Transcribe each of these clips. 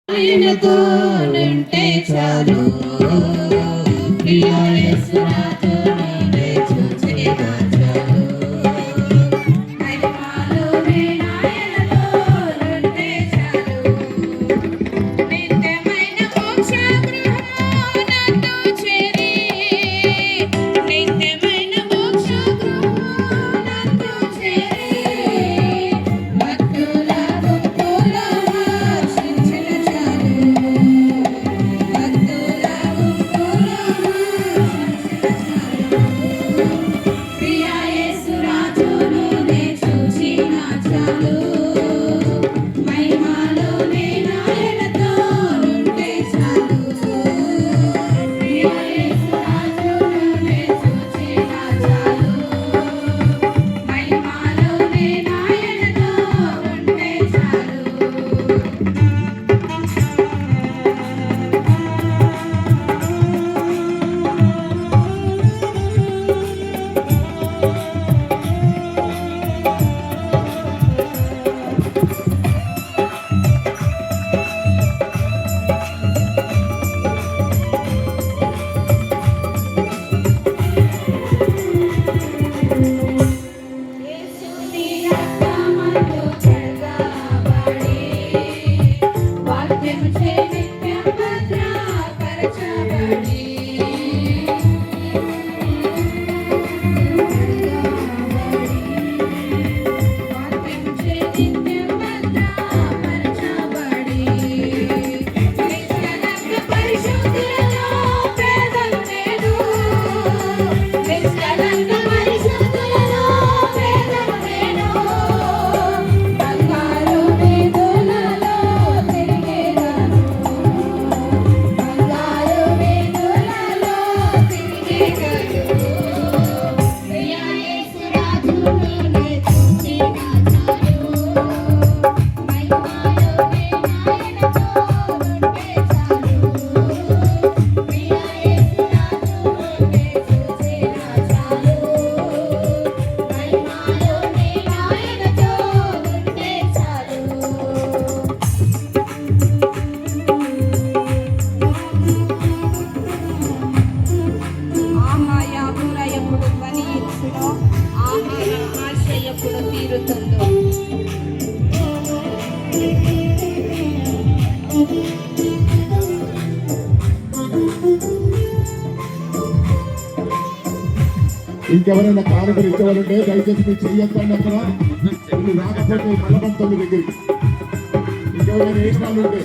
ఆయనతో నుంటే చాలు ప్రియా యేసు నాతో నీవే చూచేనా చాలు మహిమలో నేనాయనతో నుంటే చాలు నిత్యమైన మోక్ష గృహము నాతో చేరి నిత్యమైన మోక్ష గృహము నాతో చేరి భక్తుల గుంపులో హర్షించిన చాలు భక్తుల గుంపులో హర్షించిన చాలు ప్రియా యేసు రాజును నే చూచిన చాలు మహిమలో నేనాయనతో నుంటే చాలు ప్రియా యేసు రాజును నే చూచిన చాలు మహిమలో నేనాయనతో ఉంటే చాలు యేసుని రక్తమందు కడగబడి వాక్యముచే నిత్యం భద్రపరచబడి వాక్యముచే నిత్యం భద్రపరచబడి నిష్కలంక పరిశుద్ధులలో భేదము లేదు నిష్కలంక పరిశుద్ధులలో భేదము లేదు బంగారు వీధులలో తిరిగేదను బంగారు వీధులలో తిరిగేదను ప్రియా యేసు రాజును నే చూచిన చాలు మహిమలో నేనాయనతో ఉంటే చాలు ప్రియా యేసు రాజును నే చూచిన చాలు మహిమలో నేనాయనతో ఉంటే చాలు ఆహాయాపుర ఎప్పుడు ధ్వనించునో ఆహార ఆశ ఎప్పుడు తీరుతుందో ఇంకెవరైనా కానుకలు ఇచ్చేవాళ్ళంటే దయచేసి మీరు చెయ్యొద్దండి అక్కడ మీరు రాకపోతే మల్లబంతల్లి దగ్గరికి ఇంకెవరైనా ఏ వాళ్ళు ఉంటే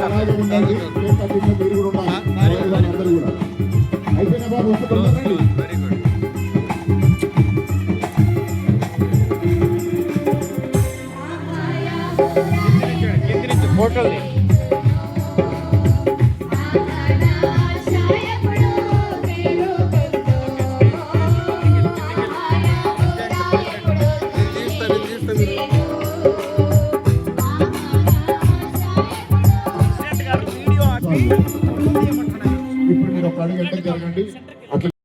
అలాగే ఉండండి ఏం తగ్గిందో మీరు కూడా ఉండాలి అందరూ కూడా అయిపోయినా బాబు ఒప్పుకుంటారండి ఆహాయాపుర ఫోటోలు